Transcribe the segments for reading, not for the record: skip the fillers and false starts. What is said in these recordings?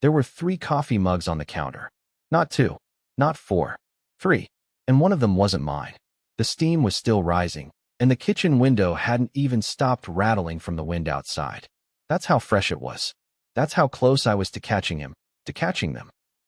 There were 3 coffee mugs on the counter. Not 2, not 4, 3. And one of them wasn't mine. The steam was still rising, and the kitchen window hadn't even stopped rattling from the wind outside. That's how fresh it was. That's how close I was to catching them.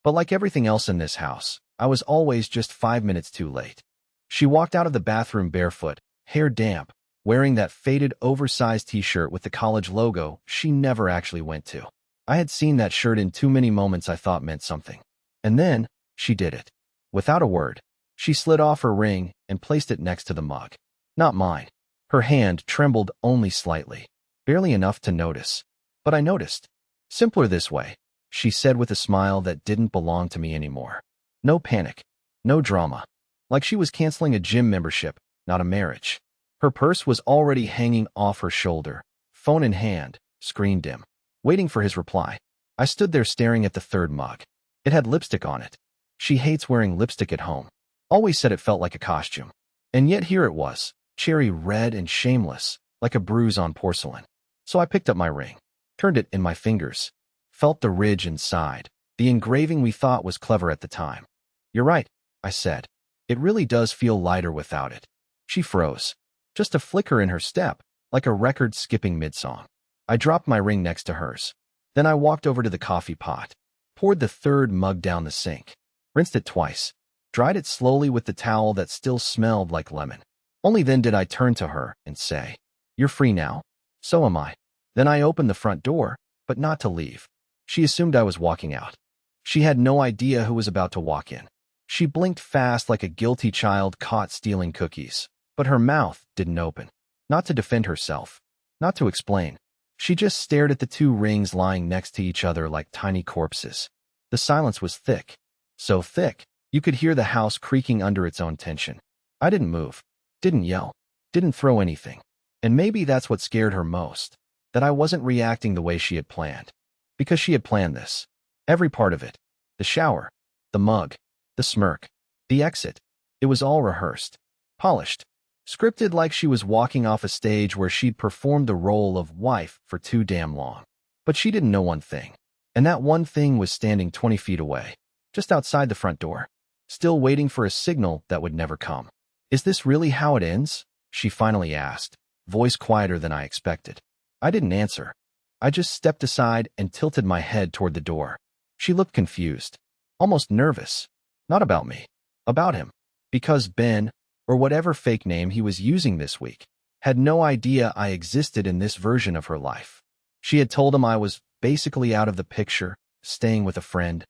But like everything else in this house, I was always just 5 minutes too late. She walked out of the bathroom barefoot, hair damp, wearing that faded oversized t-shirt with the college logo she never actually went to. I had seen that shirt in too many moments I thought meant something. And then, she did it. Without a word, she slid off her ring and placed it next to the mug. Not mine. Her hand trembled only slightly, barely enough to notice. But I noticed. Simpler this way, she said with a smile that didn't belong to me anymore. No panic. No drama. Like she was canceling a gym membership, not a marriage. Her purse was already hanging off her shoulder, phone in hand, screen dim. Waiting for his reply, I stood there staring at the 3rd mug. It had lipstick on it. She hates wearing lipstick at home. Always said it felt like a costume. And yet here it was, cherry red and shameless, like a bruise on porcelain. So I picked up my ring, turned it in my fingers, felt the ridge and sighed. The engraving we thought was clever at the time. You're right, I said. It really does feel lighter without it. She froze. Just a flicker in her step, like a record skipping mid-song. I dropped my ring next to hers. Then I walked over to the coffee pot, poured the 3rd mug down the sink, rinsed it twice, dried it slowly with the towel that still smelled like lemon. Only then did I turn to her and say, "You're free now?" "So am I." Then I opened the front door, but not to leave. She assumed I was walking out. She had no idea who was about to walk in. She blinked fast like a guilty child caught stealing cookies, but her mouth didn't open. Not to defend herself, not to explain. She just stared at the 2 rings lying next to each other like tiny corpses. The silence was thick. So thick, you could hear the house creaking under its own tension. I didn't move, didn't yell, didn't throw anything. And maybe that's what scared her most, that I wasn't reacting the way she had planned. Because she had planned this. Every part of it. The shower, the mug, the smirk, the exit. It was all rehearsed, polished, scripted like she was walking off a stage where she'd performed the role of wife for too damn long. But she didn't know one thing. And that one thing was standing 20 feet away, just outside the front door, still waiting for a signal that would never come. "Is this really how it ends?" she finally asked, voice quieter than I expected. I didn't answer. I just stepped aside and tilted my head toward the door. She looked confused, almost nervous. Not about me. About him. Because Ben, or whatever fake name he was using this week, had no idea I existed in this version of her life. She had told him I was basically out of the picture, staying with a friend,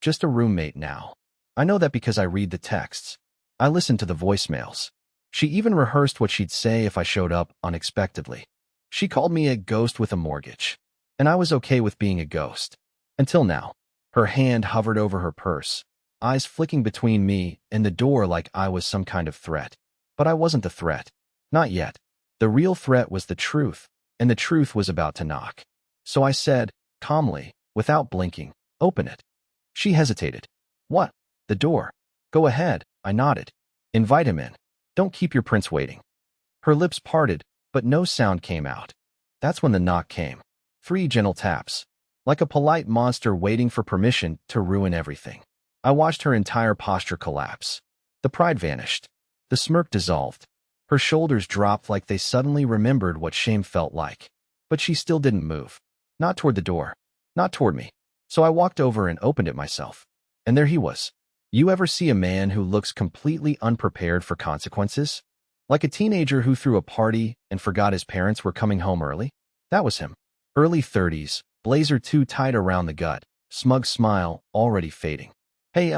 just a roommate now. I know that because I read the texts. I listen to the voicemails. She even rehearsed what she'd say if I showed up unexpectedly. She called me a ghost with a mortgage, and I was okay with being a ghost. Until now. Her hand hovered over her purse, eyes flicking between me and the door like I was some kind of threat. But I wasn't the threat. Not yet. The real threat was the truth, and the truth was about to knock. So I said, calmly, without blinking, "Open it." She hesitated. "What?" "The door." "Go ahead," I nodded. "Invite him in. Don't keep your prince waiting." Her lips parted, but no sound came out. That's when the knock came. 3 gentle taps. Like a polite monster waiting for permission to ruin everything. I watched her entire posture collapse. The pride vanished. The smirk dissolved. Her shoulders dropped like they suddenly remembered what shame felt like. But she still didn't move. Not toward the door. Not toward me. So I walked over and opened it myself. And there he was. You ever see a man who looks completely unprepared for consequences? Like a teenager who threw a party and forgot his parents were coming home early? That was him. Early 30s, blazer too tight around the gut, smug smile already fading. "Hey,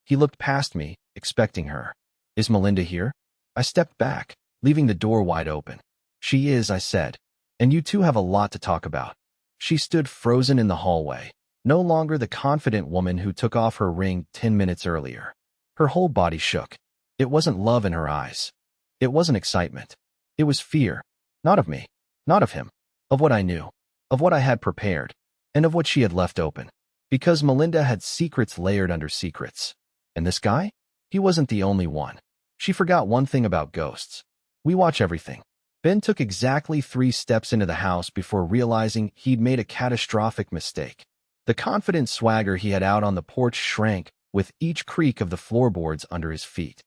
He looked past me, expecting her. "Is Melinda here?" I stepped back, leaving the door wide open. "She is," I said. "And you two have a lot to talk about." She stood frozen in the hallway, no longer the confident woman who took off her ring 10 minutes earlier. Her whole body shook. It wasn't love in her eyes. It wasn't excitement. It was fear. Not of me. Not of him. Of what I knew. Of what I had prepared. And of what she had left open. Because Melinda had secrets layered under secrets. And this guy? He wasn't the only one. She forgot one thing about ghosts. We watch everything. Ben took exactly 3 steps into the house before realizing he'd made a catastrophic mistake. The confident swagger he had out on the porch shrank with each creak of the floorboards under his feet.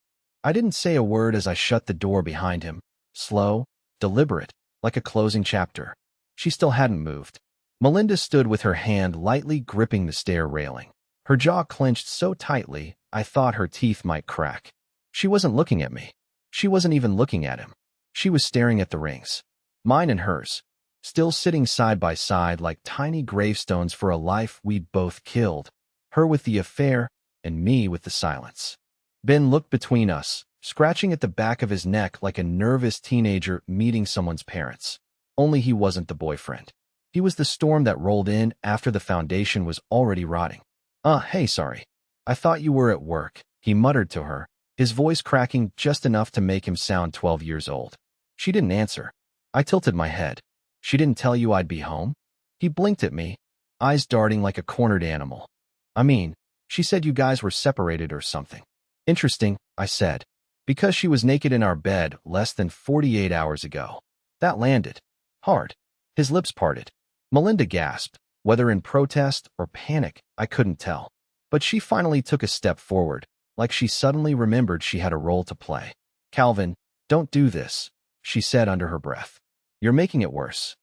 I didn't say a word as I shut the door behind him, slow, deliberate, like a closing chapter. She still hadn't moved. Melinda stood with her hand lightly gripping the stair railing. Her jaw clenched so tightly I thought her teeth might crack. She wasn't looking at me. She wasn't even looking at him. She was staring at the rings, mine and hers, still sitting side by side like tiny gravestones for a life we'd both killed, her with the affair and me with the silence. Ben looked between us, scratching at the back of his neck like a nervous teenager meeting someone's parents. Only he wasn't the boyfriend. He was the storm that rolled in after the foundation was already rotting. Hey, sorry. I thought you were at work, he muttered to her, his voice cracking just enough to make him sound 12 years old. She didn't answer. I tilted my head. She didn't tell you I'd be home? He blinked at me, eyes darting like a cornered animal. I mean, she said you guys were separated or something. Interesting, I said, because she was naked in our bed less than 48 hours ago. That landed hard. His lips parted. Melinda gasped, whether in protest or panic, I couldn't tell. But she finally took a step forward, like she suddenly remembered she had a role to play. Calvin, don't do this, she said under her breath. You're making it worse.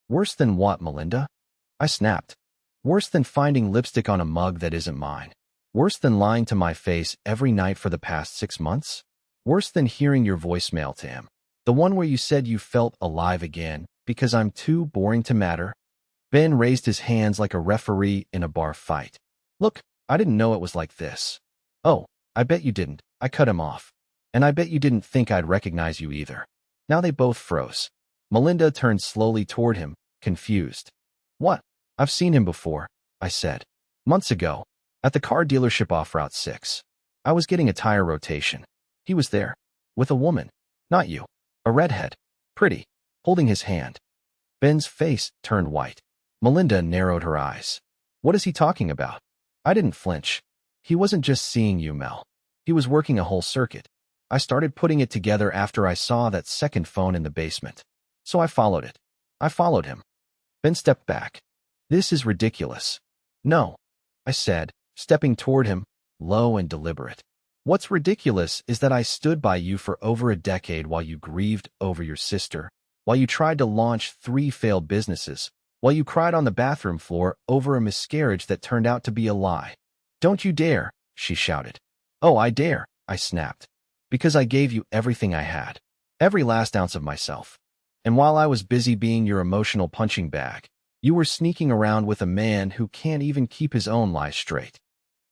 Worse than what, Melinda? I snapped. Worse than finding lipstick on a mug that isn't mine. Worse than lying to my face every night for the past 6 months? Worse than hearing your voicemail to him. The one where you said you felt alive again because I'm too boring to matter. Ben raised his hands like a referee in a bar fight. Look, I didn't know it was like this. Oh, I bet you didn't, I cut him off. And I bet you didn't think I'd recognize you either. Now they both froze. Melinda turned slowly toward him, confused. What? I've seen him before, I said. Months ago, at the car dealership off Route 6. I was getting a tire rotation. He was there, with a woman, not you, a redhead, pretty, holding his hand. Ben's face turned white. Melinda narrowed her eyes. What is he talking about? I didn't flinch. He wasn't just seeing you, Mel. He was working a whole circuit. I started putting it together after I saw that second phone in the basement. So I followed it. I followed him. Ben stepped back. This is ridiculous. No, I said, stepping toward him, low and deliberate. What's ridiculous is that I stood by you for over a decade while you grieved over your sister, while you tried to launch 3 failed businesses, while you cried on the bathroom floor over a miscarriage that turned out to be a lie. Don't you dare, she shouted. Oh, I dare, I snapped. Because I gave you everything I had, every last ounce of myself. And while I was busy being your emotional punching bag, you were sneaking around with a man who can't even keep his own lies straight.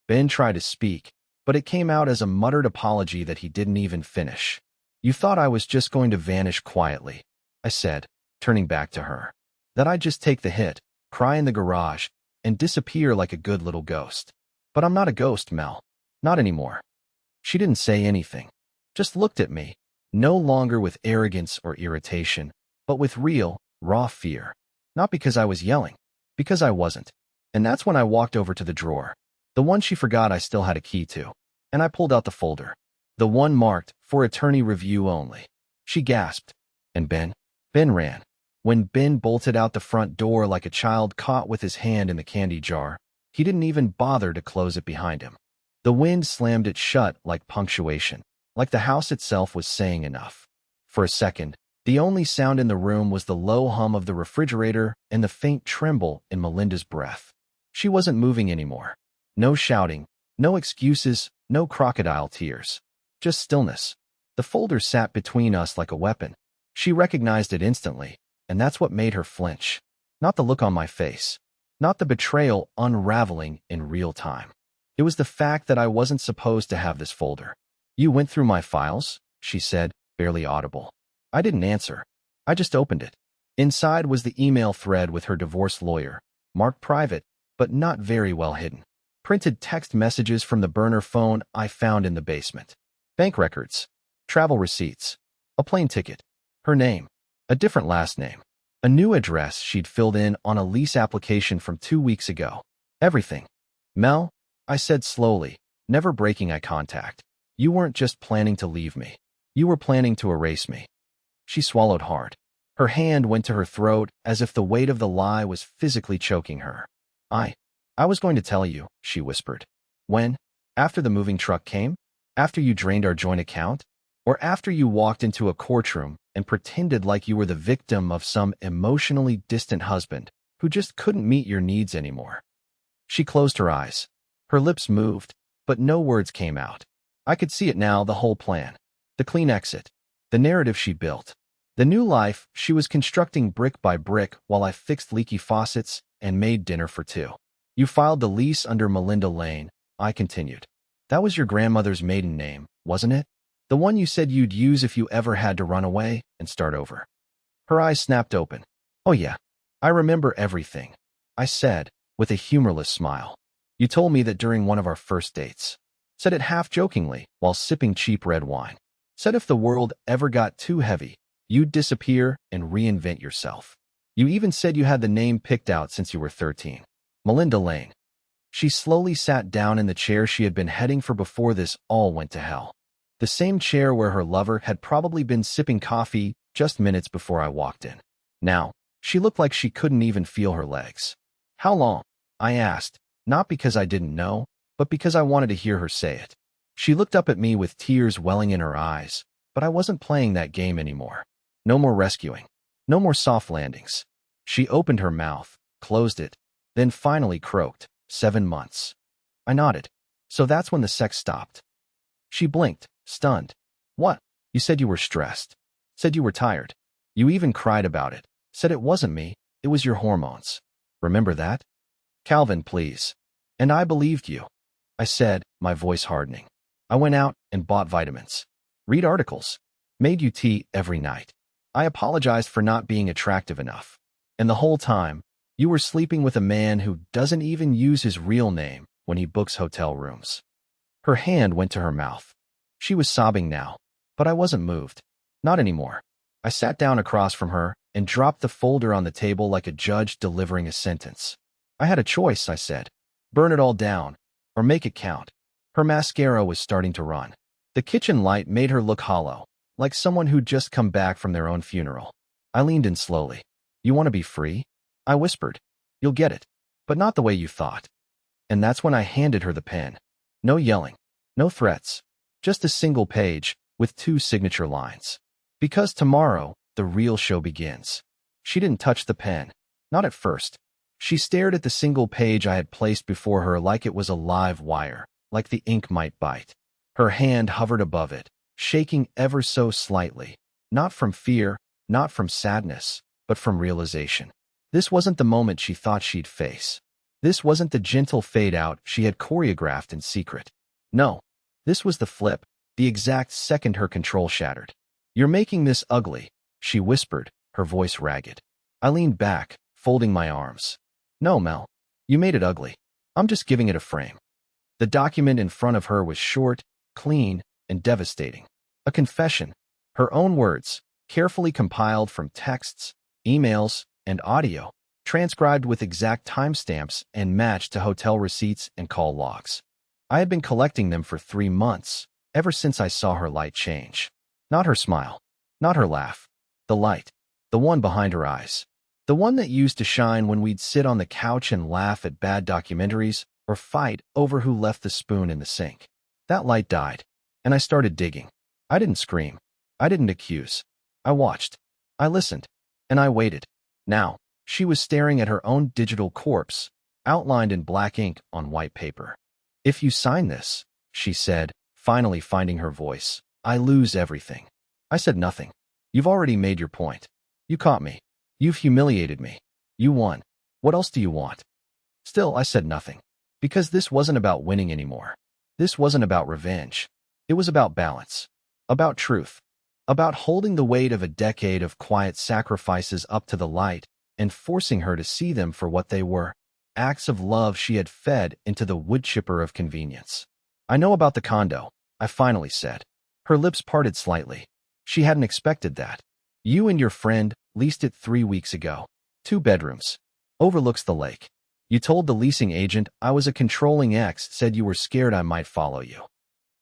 Ben tried to speak, but it came out as a muttered apology that he didn't even finish. You thought I was just going to vanish quietly, I said, turning back to her. That I'd just take the hit, cry in the garage, and disappear like a good little ghost. But I'm not a ghost, Mel. Not anymore. She didn't say anything, just looked at me, no longer with arrogance or irritation, but with real, raw fear. Not because I was yelling, because I wasn't. And that's when I walked over to the drawer, the one she forgot I still had a key to, and I pulled out the folder, the one marked for attorney review only. She gasped. And Ben? Ben ran. When Ben bolted out the front door like a child caught with his hand in the candy jar, he didn't even bother to close it behind him. The wind slammed it shut like punctuation, like the house itself was saying enough. For a second, the only sound in the room was the low hum of the refrigerator and the faint tremble in Melinda's breath. She wasn't moving anymore. No shouting, no excuses, no crocodile tears. Just stillness. The folder sat between us like a weapon. She recognized it instantly, and that's what made her flinch. Not the look on my face. Not the betrayal unraveling in real time. It was the fact that I wasn't supposed to have this folder. You went through my files, she said, barely audible. I didn't answer. I just opened it. Inside was the email thread with her divorce lawyer, marked private, but not very well hidden. Printed text messages from the burner phone I found in the basement. Bank records. Travel receipts. A plane ticket. Her name. A different last name. A new address she'd filled in on a lease application from 2 weeks ago. Everything. Mel, I said slowly, never breaking eye contact. You weren't just planning to leave me. You were planning to erase me. She swallowed hard. Her hand went to her throat as if the weight of the lie was physically choking her. I was going to tell you, she whispered. When? After the moving truck came? After you drained our joint account? Or after you walked into a courtroom and pretended like you were the victim of some emotionally distant husband who just couldn't meet your needs anymore? She closed her eyes. Her lips moved, but no words came out. I could see it now, the whole plan. The clean exit. The narrative she built. The new life she was constructing brick by brick while I fixed leaky faucets and made dinner for two. You filed the lease under Melinda Lane, I continued. That was your grandmother's maiden name, wasn't it? The one you said you'd use if you ever had to run away and start over. Her eyes snapped open. Oh yeah, I remember everything, I said, with a humorless smile. You told me that during one of our first dates. Said it half-jokingly while sipping cheap red wine. Said if the world ever got too heavy, you'd disappear and reinvent yourself. You even said you had the name picked out since you were 13. Melinda Lane. She slowly sat down in the chair she had been heading for before this all went to hell. The same chair where her lover had probably been sipping coffee just minutes before I walked in. Now, she looked like she couldn't even feel her legs. How long? I asked, not because I didn't know, but because I wanted to hear her say it. She looked up at me with tears welling in her eyes, but I wasn't playing that game anymore. No more rescuing. No more soft landings. She opened her mouth, closed it, then finally croaked, 7 months. I nodded. So that's when the sex stopped. She blinked, stunned. What? You said you were stressed. Said you were tired. You even cried about it. Said it wasn't me, it was your hormones. Remember that? Calvin, please. And I believed you. I said, my voice hardening. I went out and bought vitamins. Read articles. Made you tea every night. I apologized for not being attractive enough. And the whole time, you were sleeping with a man who doesn't even use his real name when he books hotel rooms. Her hand went to her mouth. She was sobbing now, but I wasn't moved. Not anymore. I sat down across from her and dropped the folder on the table like a judge delivering a sentence. I had a choice, I said. Burn it all down, or make it count. Her mascara was starting to run. The kitchen light made her look hollow, like someone who'd just come back from their own funeral. I leaned in slowly. You want to be free? I whispered. You'll get it, but not the way you thought. And that's when I handed her the pen. No yelling, no threats, just a single page with 2 signature lines. Because tomorrow, the real show begins. She didn't touch the pen, not at first. She stared at the single page I had placed before her like it was a live wire, like the ink might bite. Her hand hovered above it, shaking ever so slightly, not from fear, not from sadness, but from realization. This wasn't the moment she thought she'd face. This wasn't the gentle fade-out she had choreographed in secret. No, this was the flip, the exact second her control shattered. You're making this ugly, she whispered, her voice ragged. I leaned back, folding my arms. No, Mel, you made it ugly. I'm just giving it a frame. The document in front of her was short, clean, and devastating. A confession, her own words, carefully compiled from texts, emails, and audio, transcribed with exact timestamps and matched to hotel receipts and call logs. I had been collecting them for 3 months, ever since I saw her light change. Not her smile, not her laugh. The light, the one behind her eyes. The one that used to shine when we'd sit on the couch and laugh at bad documentaries or fight over who left the spoon in the sink. That light died, and I started digging. I didn't scream. I didn't accuse. I watched. I listened. And I waited. Now, she was staring at her own digital corpse, outlined in black ink on white paper. If you sign this, she said, finally finding her voice, I lose everything. I said nothing. You've already made your point. You caught me. You've humiliated me. You won. What else do you want? Still, I said nothing. Because this wasn't about winning anymore. This wasn't about revenge. It was about balance. About truth. About holding the weight of a decade of quiet sacrifices up to the light and forcing her to see them for what they were. Acts of love she had fed into the wood chipper of convenience. I know about the condo, I finally said. Her lips parted slightly. She hadn't expected that. You and your friend leased it 3 weeks ago. 2 bedrooms. Overlooks the lake. You told the leasing agent I was a controlling ex, said you were scared I might follow you.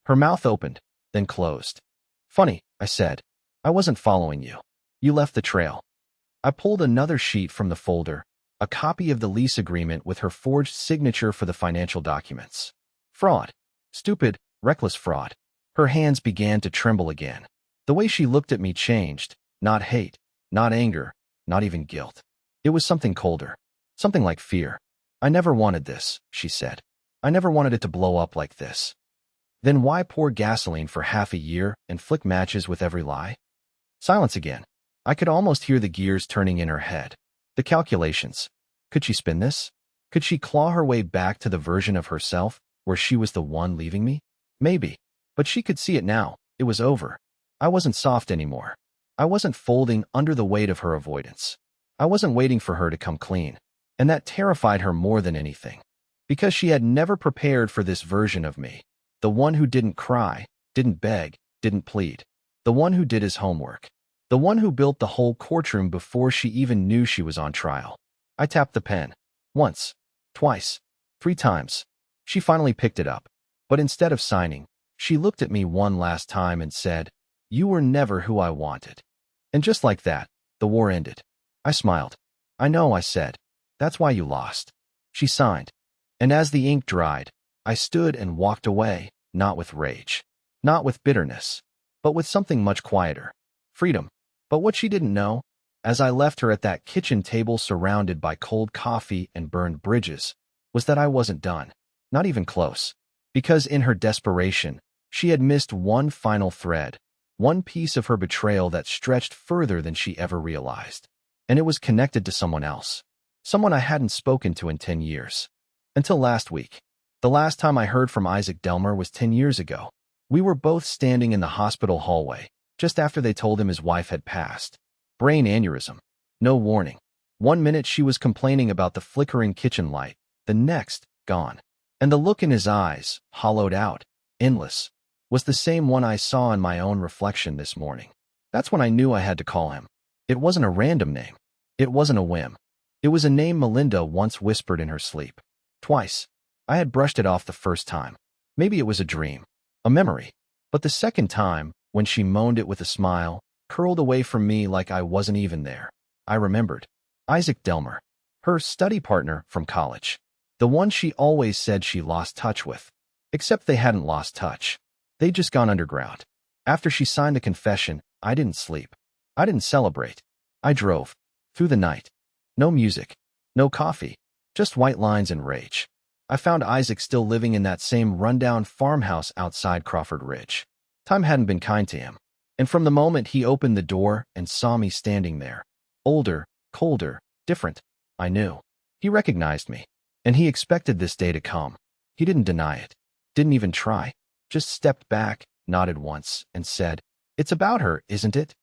Her mouth opened, then closed. Funny, I said. I wasn't following you. You left the trail. I pulled another sheet from the folder, a copy of the lease agreement with her forged signature for the financial documents. Fraud. Stupid, reckless fraud. Her hands began to tremble again. The way she looked at me changed. Not hate, not anger, not even guilt. It was something colder. Something like fear. I never wanted this, she said. I never wanted it to blow up like this. Then why pour gasoline for half a year and flick matches with every lie? Silence again. I could almost hear the gears turning in her head. The calculations. Could she spin this? Could she claw her way back to the version of herself where she was the one leaving me? Maybe. But she could see it now. It was over. I wasn't soft anymore. I wasn't folding under the weight of her avoidance. I wasn't waiting for her to come clean. And that terrified her more than anything. Because she had never prepared for this version of me. The one who didn't cry, didn't beg, didn't plead. The one who did his homework. The one who built the whole courtroom before she even knew she was on trial. I tapped the pen. Once. Twice. 3 times. She finally picked it up. But instead of signing, she looked at me one last time and said, "You were never who I wanted." And just like that, the war ended. I smiled. "I know," I said. "That's why you lost." She signed. And as the ink dried, I stood and walked away, not with rage, not with bitterness, but with something much quieter. Freedom. But what she didn't know, as I left her at that kitchen table surrounded by cold coffee and burned bridges, was that I wasn't done. Not even close. Because in her desperation, she had missed one final thread, one piece of her betrayal that stretched further than she ever realized. And it was connected to someone else. Someone I hadn't spoken to in 10 years. Until last week. The last time I heard from Isaac Delmer was 10 years ago. We were both standing in the hospital hallway, just after they told him his wife had passed. Brain aneurysm. No warning. 1 minute she was complaining about the flickering kitchen light, the next, gone. And the look in his eyes, hollowed out, endless, was the same one I saw in my own reflection this morning. That's when I knew I had to call him. It wasn't a random name. It wasn't a whim. It was a name Melinda once whispered in her sleep. Twice. I had brushed it off the first time. Maybe it was a dream, a memory. But the second time, when she moaned it with a smile, curled away from me like I wasn't even there, I remembered. Isaac Delmer, her study partner from college. The one she always said she lost touch with. Except they hadn't lost touch. They'd just gone underground. After she signed the confession, I didn't sleep. I didn't celebrate. I drove. Through the night. No music. No coffee. Just white lines and rage. I found Isaac still living in that same rundown farmhouse outside Crawford Ridge. Time hadn't been kind to him. And from the moment he opened the door and saw me standing there, older, colder, different, I knew. He recognized me. And he expected this day to come. He didn't deny it. Didn't even try. Just stepped back, nodded once, and said, "It's about her, isn't it?"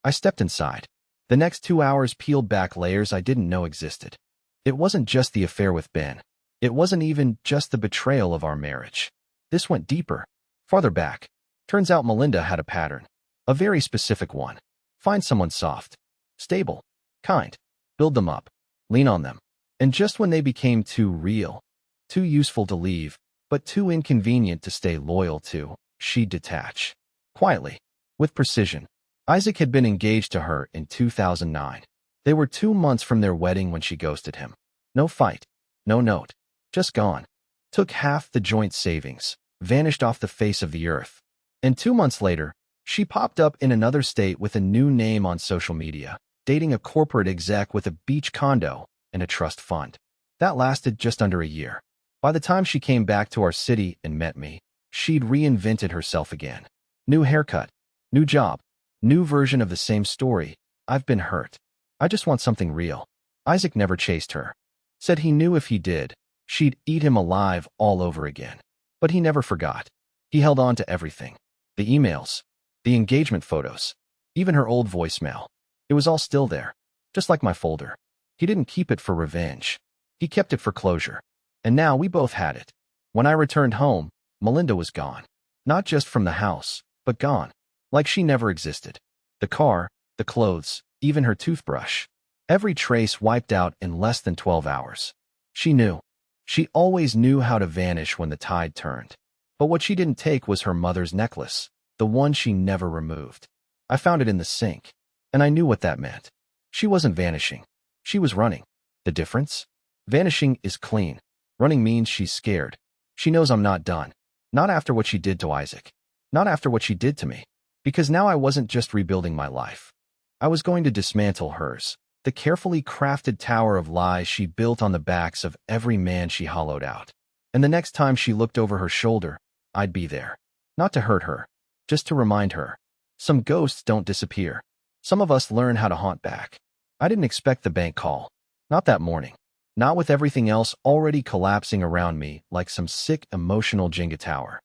I stepped inside. The next 2 hours peeled back layers I didn't know existed. It wasn't just the affair with Ben. It wasn't even just the betrayal of our marriage. This went deeper, farther back. Turns out Melinda had a pattern. A very specific one. Find someone soft, stable, kind. Build them up. Lean on them. And just when they became too real, too useful to leave, but too inconvenient to stay loyal to, she'd detach. Quietly. With precision. Isaac had been engaged to her in 2009. They were 2 months from their wedding when she ghosted him. No fight. No note. Just gone. Took half the joint savings. Vanished off the face of the earth. And 2 months later, she popped up in another state with a new name on social media, dating a corporate exec with a beach condo and a trust fund. That lasted just under a year. By the time she came back to our city and met me, she'd reinvented herself again. New haircut. New job. New version of the same story. I've been hurt. I just want something real. Isaac never chased her. Said he knew if he did, she'd eat him alive all over again. But he never forgot. He held on to everything. The emails. The engagement photos. Even her old voicemail. It was all still there. Just like my folder. He didn't keep it for revenge. He kept it for closure. And now we both had it. When I returned home, Melinda was gone. Not just from the house, but gone. Like she never existed. The car, the clothes, even her toothbrush. Every trace wiped out in less than 12 hours. She knew. She always knew how to vanish when the tide turned. But what she didn't take was her mother's necklace, the one she never removed. I found it in the sink, and I knew what that meant. She wasn't vanishing. She was running. The difference? Vanishing is clean. Running means she's scared. She knows I'm not done. Not after what she did to Isaac. Not after what she did to me. Because now I wasn't just rebuilding my life. I was going to dismantle hers. The carefully crafted tower of lies she built on the backs of every man she hollowed out. And the next time she looked over her shoulder, I'd be there. Not to hurt her, just to remind her. Some ghosts don't disappear. Some of us learn how to haunt back. I didn't expect the bank call. Not that morning. Not with everything else already collapsing around me like some sick, emotional Jenga tower.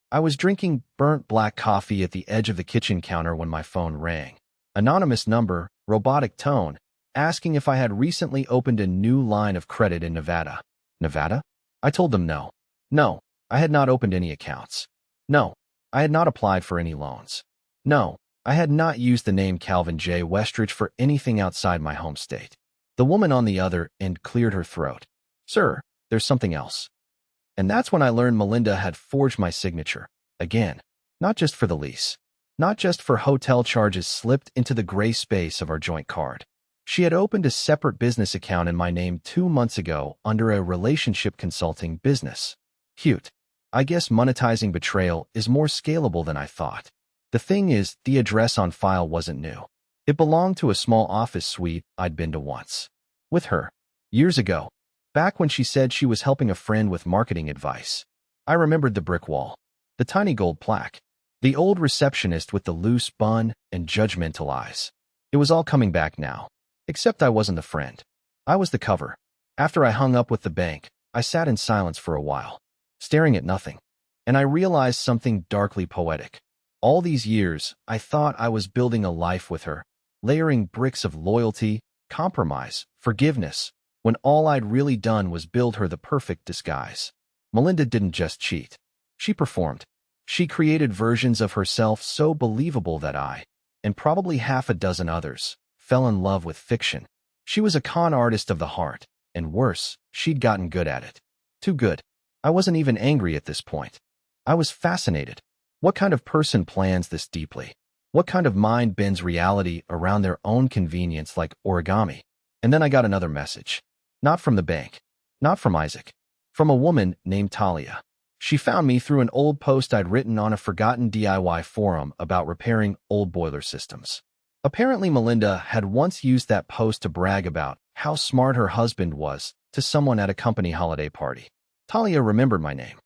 I was drinking burnt black coffee at the edge of the kitchen counter when my phone rang. Anonymous number, robotic tone, asking if I had recently opened a new line of credit in Nevada. Nevada? I told them no. No, I had not opened any accounts. No, I had not applied for any loans. No, I had not used the name Calvin J. Westridge for anything outside my home state. The woman on the other end cleared her throat. Sir, there's something else. And that's when I learned Melinda had forged my signature. Again. Not just for the lease. Not just for hotel charges slipped into the gray space of our joint card. She had opened a separate business account in my name 2 months ago under a relationship consulting business. Cute. I guess monetizing betrayal is more scalable than I thought. The thing is, the address on file wasn't new. It belonged to a small office suite I'd been to once. With her. Years ago. Back when she said she was helping a friend with marketing advice. I remembered the brick wall. The tiny gold plaque. The old receptionist with the loose bun and judgmental eyes. It was all coming back now. Except I wasn't the friend. I was the cover. After I hung up with the bank, I sat in silence for a while, staring at nothing. And I realized something darkly poetic. All these years, I thought I was building a life with her, layering bricks of loyalty, compromise, forgiveness, when all I'd really done was build her the perfect disguise. Melinda didn't just cheat. She performed. She created versions of herself so believable that I, and probably half a dozen others, fell in love with fiction. She was a con artist of the heart, and worse, she'd gotten good at it. Too good. I wasn't even angry at this point. I was fascinated. What kind of person plans this deeply? What kind of mind bends reality around their own convenience like origami? And then I got another message. Not from the bank. Not from Isaac. From a woman named Talia. She found me through an old post I'd written on a forgotten DIY forum about repairing old boiler systems. Apparently Melinda had once used that post to brag about how smart her husband was to someone at a company holiday party. Talia remembered my name.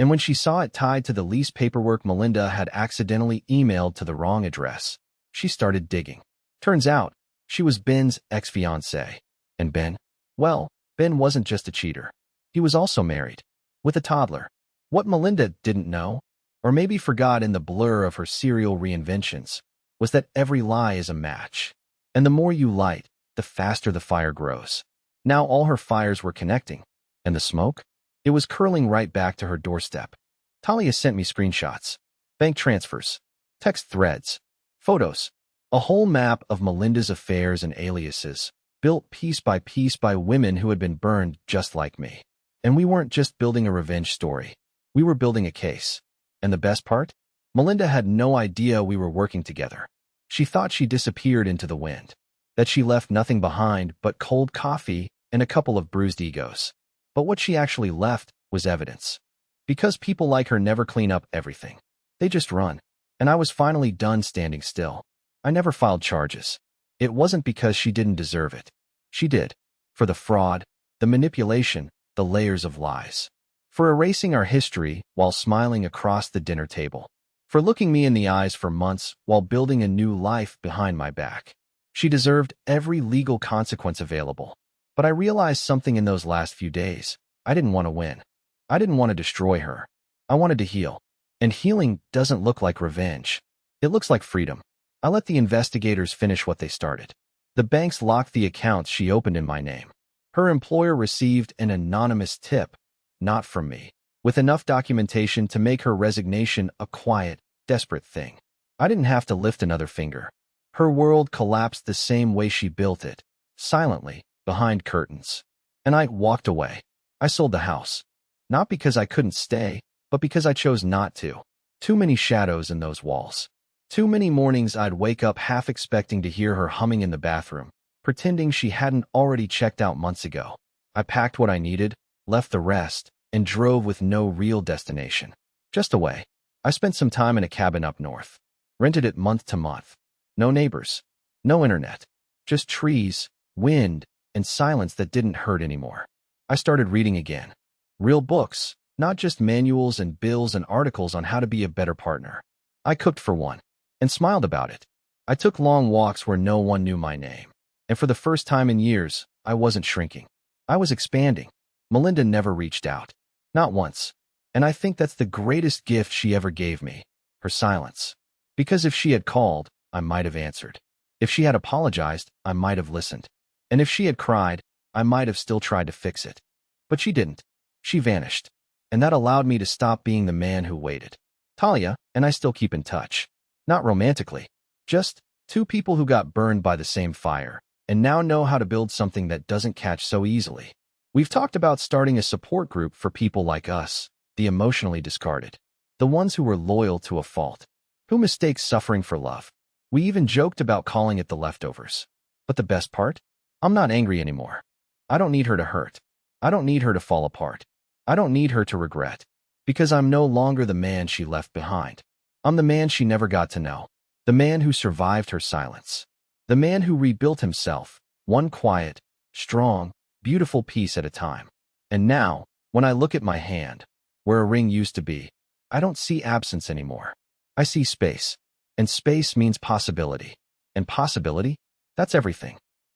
And when she saw it tied to the lease paperwork Melinda had accidentally emailed to the wrong address, she started digging. Turns out, she was Ben's ex-fiancé. And Ben? Well, Ben wasn't just a cheater. He was also married. With a toddler. What Melinda didn't know, or maybe forgot in the blur of her serial reinventions, was that every lie is a match. And the more you light, the faster the fire grows. Now all her fires were connecting. And the smoke? It was curling right back to her doorstep. Talia sent me screenshots, bank transfers, text threads, photos, a whole map of Melinda's affairs and aliases, built piece by women who had been burned just like me. And we weren't just building a revenge story. We were building a case. And the best part? Melinda had no idea we were working together. She thought she disappeared into the wind, that she left nothing behind but cold coffee and a couple of bruised egos. But what she actually left was evidence. Because people like her never clean up everything. They just run. And I was finally done standing still. I never filed charges. It wasn't because she didn't deserve it. She did. For the fraud, the manipulation, the layers of lies. For erasing our history while smiling across the dinner table. For looking me in the eyes for months while building a new life behind my back. She deserved every legal consequence available. But I realized something in those last few days. I didn't want to win. I didn't want to destroy her. I wanted to heal. And healing doesn't look like revenge. It looks like freedom. I let the investigators finish what they started. The banks locked the accounts she opened in my name. Her employer received an anonymous tip, not from me, with enough documentation to make her resignation a quiet, desperate thing. I didn't have to lift another finger. Her world collapsed the same way she built it, silently, behind curtains. And I walked away. I sold the house. Not because I couldn't stay, but because I chose not to. Too many shadows in those walls. Too many mornings I'd wake up half expecting to hear her humming in the bathroom, pretending she hadn't already checked out months ago. I packed what I needed, left the rest, and drove with no real destination. Just away. I spent some time in a cabin up north. Rented it month to month. No neighbors. No internet. Just trees, wind, and silence that didn't hurt anymore. I started reading again. Real books, not just manuals and bills and articles on how to be a better partner. I cooked for one, and smiled about it. I took long walks where no one knew my name. And for the first time in years, I wasn't shrinking. I was expanding. Melinda never reached out. Not once. And I think that's the greatest gift she ever gave me, her silence. Because if she had called, I might have answered. If she had apologized, I might have listened. And if she had cried, I might have still tried to fix it. But she didn't. She vanished. And that allowed me to stop being the man who waited. Talia and I still keep in touch. Not romantically. Just two people who got burned by the same fire, and now know how to build something that doesn't catch so easily. We've talked about starting a support group for people like us, the emotionally discarded, the ones who were loyal to a fault, who mistake suffering for love. We even joked about calling it the leftovers. But the best part? I'm not angry anymore. I don't need her to hurt. I don't need her to fall apart. I don't need her to regret. Because I'm no longer the man she left behind. I'm the man she never got to know. The man who survived her silence. The man who rebuilt himself, one quiet, strong, beautiful piece at a time. And now, when I look at my hand, where a ring used to be, I don't see absence anymore. I see space. And space means possibility. And possibility? That's everything.